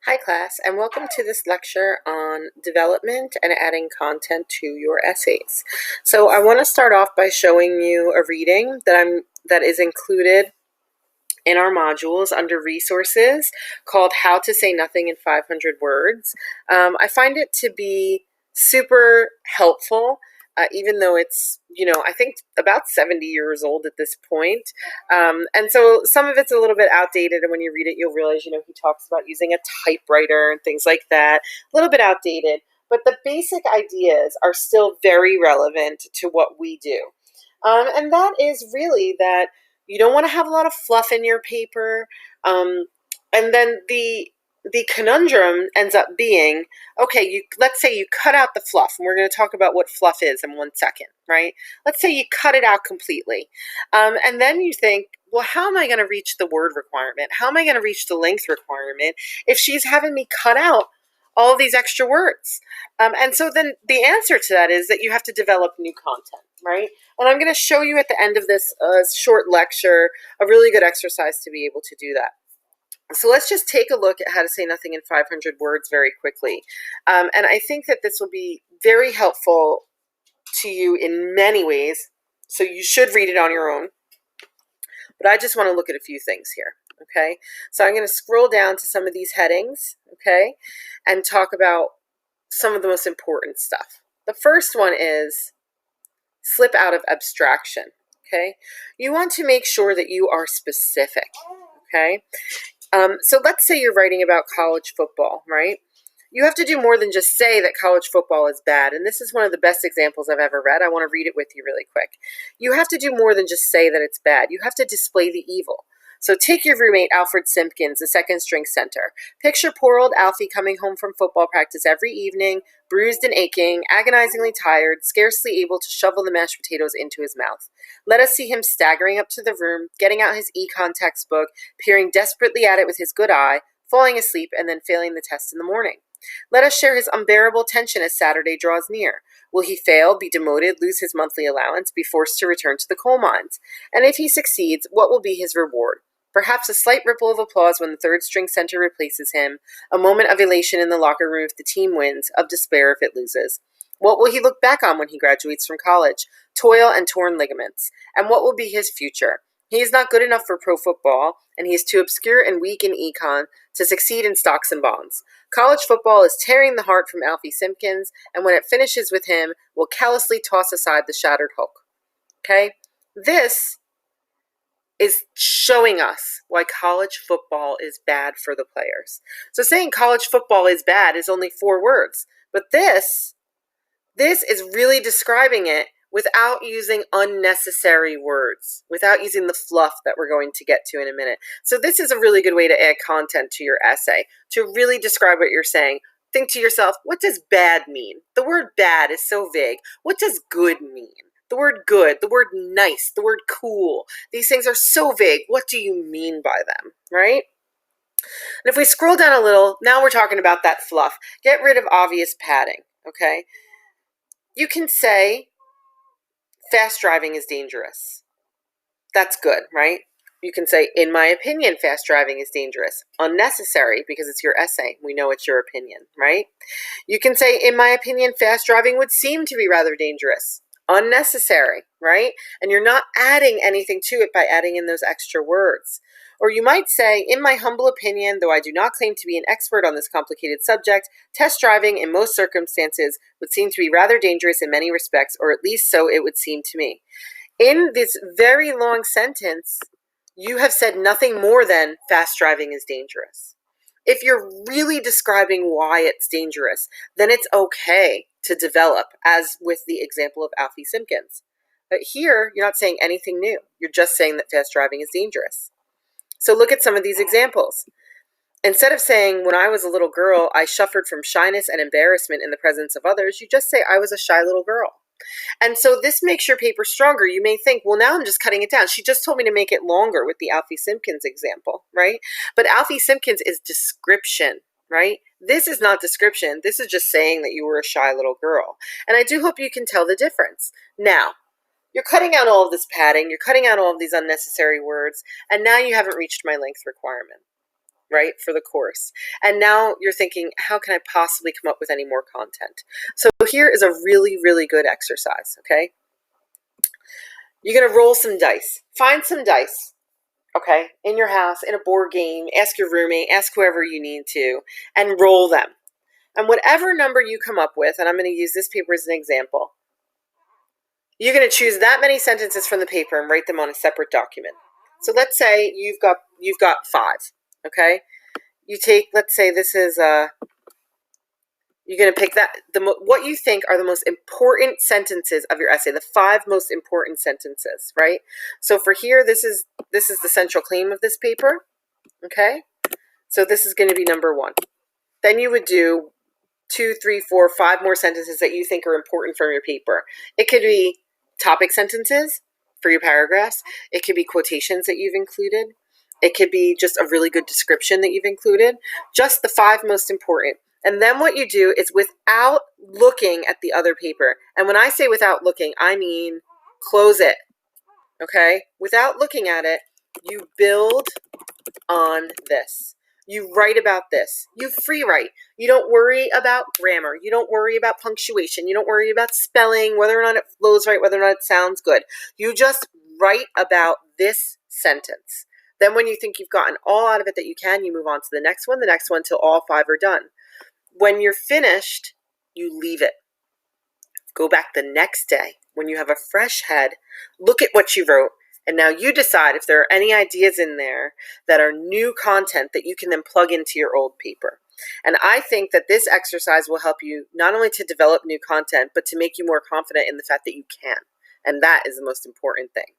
Hi class, and welcome to this lecture on development and adding content to your essays. So I want to start off by showing you a reading that is included in our modules under resources called How to Say Nothing in 500 Words. I find it to be super helpful, even though it's, I think about 70 years old at this point. And so some of it's a little bit outdated, and when you read it, you'll realize, he talks about using a typewriter and things like that, a little bit outdated, but the basic ideas are still very relevant to what we do. And that is really that you don't want to have a lot of fluff in your paper. And then the conundrum ends up being, okay, let's say you cut out the fluff, and we're going to talk about what fluff is in 1 second, right? Let's say you cut it out completely. And then you think, well, how am I going to reach the word requirement? How am I going to reach the length requirement if she's having me cut out all of these extra words? And so then the answer to that is that you have to develop new content, right? And I'm going to show you at the end of this short lecture a really good exercise to be able to do that. So let's just take a look at how to say nothing in 500 words very quickly. And I think that this will be very helpful to you in many ways. So you should read it on your own. But I just want to look at a few things here. Okay, so I'm going to scroll down to some of these headings, okay, and talk about some of the most important stuff. The first one is slip out of abstraction, okay? You want to make sure that you are specific, okay? So let's say you're writing about college football, right? You have to do more than just say that college football is bad. And this is one of the best examples I've ever read. I want to read it with you really quick. You have to do more than just say that it's bad. You have to display the evil. So take your roommate, Alfred Simpkins, the second string center. Picture poor old Alfie coming home from football practice every evening, bruised and aching, agonizingly tired, scarcely able to shovel the mashed potatoes into his mouth. Let us see him staggering up to the room, getting out his econ textbook, peering desperately at it with his good eye, falling asleep, and then failing the test in the morning. Let us share his unbearable tension as Saturday draws near. Will he fail, be demoted, lose his monthly allowance, be forced to return to the coal mines? And if he succeeds, what will be his reward? Perhaps a slight ripple of applause when the third string center replaces him, a moment of elation in the locker room if the team wins, of despair if it loses. What will he look back on when he graduates from college? Toil and torn ligaments. And what will be his future? He is not good enough for pro football, and he is too obscure and weak in econ to succeed in stocks and bonds. College football is tearing the heart from Alfie Simpkins, and when it finishes with him, will callously toss aside the shattered Hulk. Okay? This is showing us why college football is bad for the players. So saying college football is bad is only 4 words, but this is really describing it without using unnecessary words, without using the fluff that we're going to get to in a minute. So this is a really good way to add content to your essay, to really describe what you're saying. Think to yourself, what does bad mean? The word bad is so vague. What does good mean? The word good, the word nice, the word cool. These things are so vague. What do you mean by them, right? And if we scroll down a little, now we're talking about that fluff. Get rid of obvious padding, okay? You can say fast driving is dangerous. That's good, right? You can say, in my opinion, fast driving is dangerous. Unnecessary, because it's your essay. We know it's your opinion, right? You can say, in my opinion, fast driving would seem to be rather dangerous. Unnecessary, right? And you're not adding anything to it by adding in those extra words. Or you might say, in my humble opinion, though I do not claim to be an expert on this complicated subject, test driving in most circumstances would seem to be rather dangerous in many respects, or at least so it would seem to me. In this very long sentence, you have said nothing more than fast driving is dangerous. If you're really describing why it's dangerous, then it's okay to develop, as with the example of Alfie Simpkins. But here, you're not saying anything new. You're just saying that fast driving is dangerous. So look at some of these examples. Instead of saying, when I was a little girl, I suffered from shyness and embarrassment in the presence of others, you just say, I was a shy little girl. And so this makes your paper stronger. You may think, well, now I'm just cutting it down. She just told me to make it longer with the Alfie Simpkins example, right? But Alfie Simpkins is description, right? This is not description. This is just saying that you were a shy little girl. And I do hope you can tell the difference. Now, you're cutting out all of this padding. You're cutting out all of these unnecessary words. And now you haven't reached my length requirement. right, for the course. And now you're thinking, how can I possibly come up with any more content? So here is a really, really good exercise, okay? You're going to roll some dice. Find some dice, okay, in your house, in a board game. Ask your roommate, ask whoever you need to, and roll them. And whatever number you come up with, and I'm going to use this paper as an example, you're going to choose that many sentences from the paper and write them on a separate document. So let's say you've got 5, okay? You take, let's say this is you're going to pick what you think are the most important sentences of your essay, the 5 most important sentences, right? So for here, this is the central claim of this paper, okay? So this is going to be number 1. Then you would do 2, 3, 4, 5 more sentences that you think are important from your paper. It could be topic sentences for your paragraphs. It could be quotations that you've included. It could be just a really good description that you've included. Just the 5 most important. And then what you do is without looking at the other paper. And when I say without looking, I mean close it. Okay? Without looking at it, you build on this. You write about this. You free write. You don't worry about grammar. You don't worry about punctuation. You don't worry about spelling, whether or not it flows right, whether or not it sounds good. You just write about this sentence. Then when you think you've gotten all out of it that you can, you move on to the next one till all 5 are done. When you're finished, you leave it. Go back the next day when you have a fresh head, look at what you wrote, and now you decide if there are any ideas in there that are new content that you can then plug into your old paper. And I think that this exercise will help you not only to develop new content, but to make you more confident in the fact that you can. And that is the most important thing.